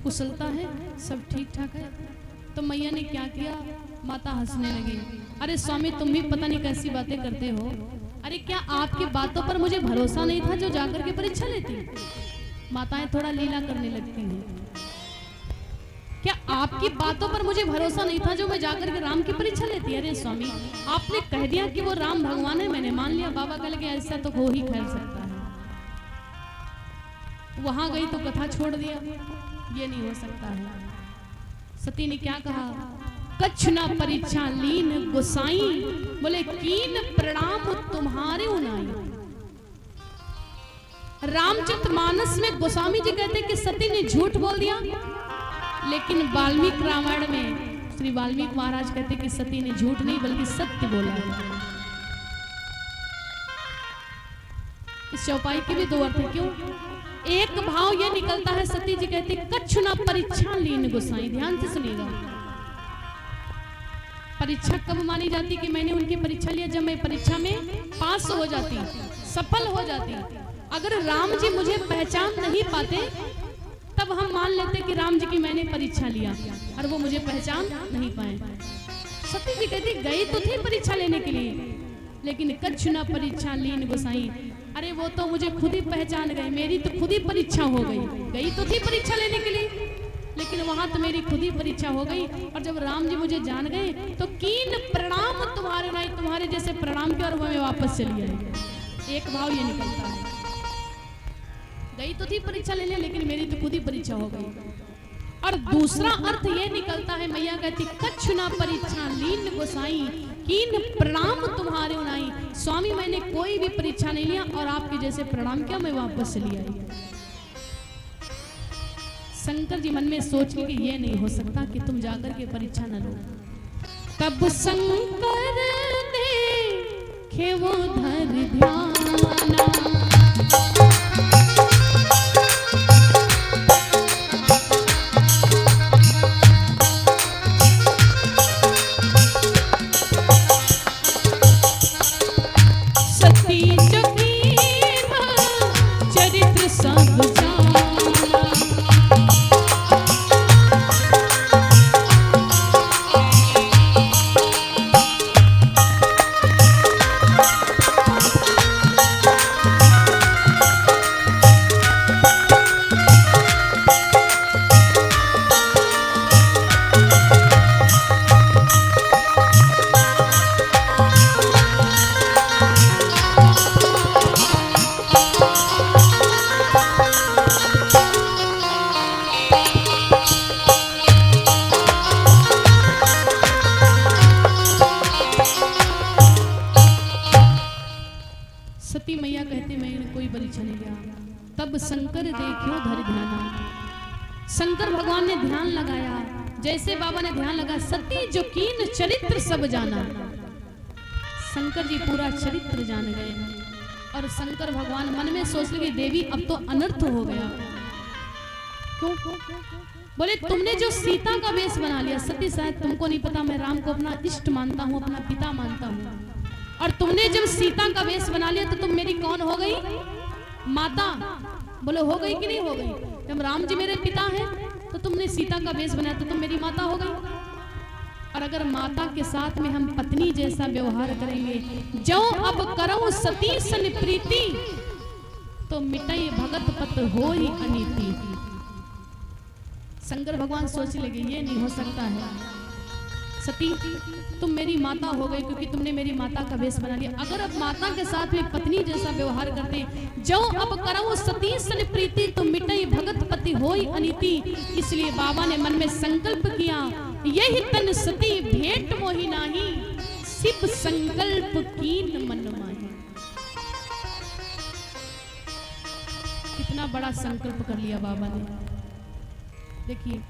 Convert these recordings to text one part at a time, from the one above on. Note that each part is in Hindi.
सब कुशलता है, सब ठीक ठाक है। तो मैया ने क्या किया, माता हंसने लगी। अरे स्वामी तुम भी पता नहीं कैसी बातें करते हो। अरे क्या आपकी बातों पर मुझे भरोसा नहीं था जो जाकर के परीक्षा लेती। माताएं थोड़ा लीला करने लगती हैं। क्या आपकी बातों पर मुझे भरोसा नहीं था जो मैं जाकर के राम की परीक्षा लेती। अरे स्वामी आपने कह दिया कि वो राम भगवान है, मैंने मान लिया। बाबा कह लगे ऐसा तो हो ही खैर सकता है। वहां गई तो कथा छोड़ दिया, ये नहीं हो सकता है। सती ने क्या कहा, कछ न परीक्षा लीन गोसाई, बोले कीन प्रणाम तुम्हारे उनाई। रामचरितमानस में गोस्वामी जी कहते कि सती ने झूठ बोल दिया, लेकिन वाल्मीकि रामायण में श्री वाल्मीकि महाराज कहते कि सती ने झूठ नहीं बल्कि सत्य बोला है। इस चौपाई के भी दो अर्थ है। क्यों? एक भाव यह निकलता है, सती जी कहते कछु न परीक्षा लीन गोसाई। ध्यान से सुनिएगा, परीक्षा कब मानी जाती कि मैंने उनकी परीक्षा लिया, जब मैं परीक्षा में पास हो जाती, सफल हो जाती। अगर राम जी मुझे पहचान नहीं पाते तब हम मान लेते कि राम जी की मैंने परीक्षा लिया और वो मुझे पहचान नहीं पाए। सती जी कहती गई तो थी परीक्षा लेने के लिए, लेकिन कछु न परीक्षा लीन गोसाई। अरे वो तो मुझे खुद ही पहचान गए, मेरी तो खुद ही परीक्षा हो गई। गई तो थी परीक्षा लेने के लिए, लेकिन वहां तो मेरी खुद ही परीक्षा हो गई। और जब राम जी मुझे जान गए तो कीन प्रणाम तुम्हारे नहीं, तुम्हारे जैसे प्रणाम किया और मैं वापस चली आई। एक भाव ये निकलता है, गई तो थी परीक्षा लेने, लेकिन मेरी तो खुद ही परीक्षा हो गई। और दूसरा अर्थ ये निकलता है, मैया कहती कछु ना परीक्षा लीन गोसाई, कीन प्रणाम तुम्हारे उनाई। स्वामी मैंने कोई भी परीक्षा नहीं लिया और आपके जैसे प्रणाम किया, मैं वापस चली आई। शंकर जी मन में सोच के कि ये नहीं हो सकता कि तुम जाकर के परीक्षा न लो। तब शंकर देखे वो धर ध्याना, शंकर देखियो धर ध्याना। शंकर भगवान ने ध्यान लगाया, जैसे बाबा ने ध्यान लगाया, सती जो कीन चरित्र सब जाना। शंकर जी पूरा चरित्र जान गए और शंकर भगवान मन में सोच लगे देवी अब तो अनर्थ हो गया। क्यों? बोले तुमने जो सीता का वेश बना लिया, सती शायद तुमको नहीं पता मैं राम को अपना इष्ट मानता हूँ, अपना पिता मानता हूँ, और तुमने जब सीता का वेश बना लिया तो तुम मेरी कौन हो गई? माता। बोले हो गई कि नहीं हो गई? जब राम जी मेरे पिता हैं तो तुमने सीता का वेश बनाया तो तुम मेरी माता हो गई। और अगर माता के साथ में हम पत्नी जैसा व्यवहार करेंगे, जो अब करो सती सन प्रीति, तो मिटई भगत पत हो ही अनीति। शंकर भगवान सोच लगे ये नहीं हो सकता है, सती तुम मेरी माता हो गई क्योंकि तुमने मेरी माता का वेश बना लिया। अगर अब माता के साथ में पत्नी जैसा व्यवहार करते, जो अब करो सती सन प्रीति, तो मिटई भगत पति होई अनीति। इसलिए बाबा ने मन में संकल्प किया, यही तन सती भेंट मोहि नाही, शिव संकल्प कीन मन माही। कितना बड़ा संकल्प कर लिया बाबा ने। देखिए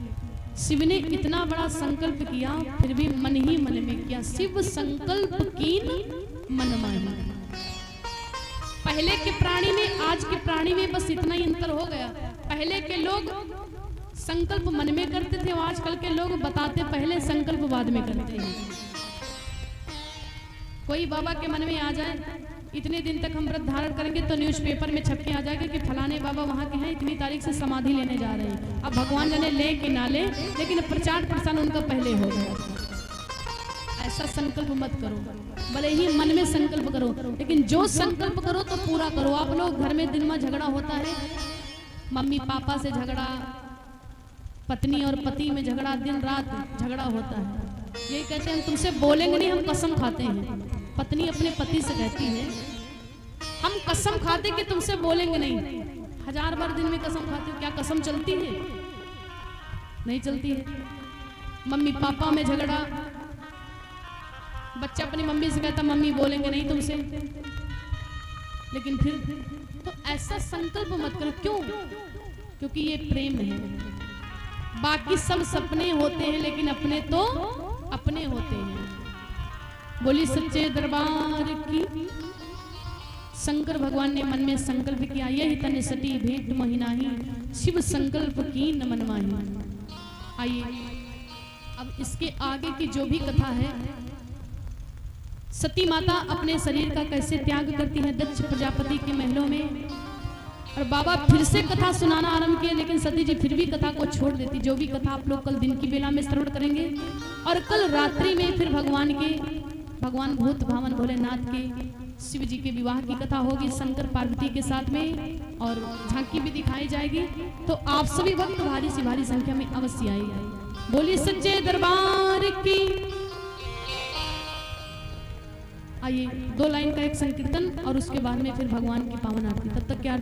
शिव ने इतना बड़ा संकल्प किया, फिर भी मन ही मन में किया, शिव संकल्प कीन मन माही। पहले के प्राणी में आज के प्राणी में बस इतना ही अंतर हो गया। पहले के लोग संकल्प मन में करते थे, आजकल के लोग बताते पहले, संकल्प बाद में करते हैं। कोई बाबा के मन में आ जाए इतने दिन तक हम व्रत धारण करेंगे तो न्यूज़पेपर में छप के आ जाएगा कि फलाने बाबा वहाँ के हैं, इतनी तारीख से समाधि लेने जा रहे हैं। अब भगवान जाने ले कि ना ले, लेकिन प्रचार प्रसार उनका पहले हो गया। ऐसा संकल्प मत करो, भले ही मन में संकल्प करो, लेकिन जो संकल्प करो तो पूरा करो। आप लोग घर में दिन में झगड़ा होता है, मम्मी पापा से झगड़ा, पत्नी और पति में झगड़ा, दिन रात झगड़ा होता है। ये कहते हैं हम तुमसे बोलेंगे नहीं, हम कसम खाते हैं। पत्नी अपने पति से कहती है हम कसम खाते कि तुमसे बोलेंगे नहीं। 1000 बार दिन में कसम खाते हो, क्या कसम चलती है? नहीं चलती है। मम्मी पापा में झगड़ा, बच्चा अपनी मम्मी से कहता मम्मी बोलेंगे नहीं तुमसे, लेकिन फिर तो ऐसा संकल्प मत करो। क्यों? क्योंकि ये प्रेम है। बाकी सब सपने होते हैं, लेकिन अपने तो अपने होते हैं। बोली सच्चे दरबार की। शंकर भगवान ने मन में संकल्प किया, यही तन सटी भेंट महिनाही, शिव संकल्प की न मनमाही। आइए अब इसके आगे की जो भी कथा है, सती माता अपने शरीर का कैसे त्याग करती है दक्ष प्रजापति के महलों में, और बाबा फिर से कथा सुनाना आरंभ किया, लेकिन सती जी फिर भी कथा को छोड़ देती। जो भी कथा आप लोग कल दिन की बेला में श्रवण करेंगे, और कल रात्रि में फिर भगवान भूत भावन भोलेनाथ के शिव जी के विवाह की कथा होगी शंकर पार्वती के साथ में, और झांकी भी दिखाई जाएगी। तो आप सभी भक्त भारी से भारी संख्या में अवश्य आइए। बोलिए सच्चे दरबार की। आइए 2 लाइन का एक संकीर्तन और उसके बाद में फिर भगवान की पावन आरती। तब तक क्या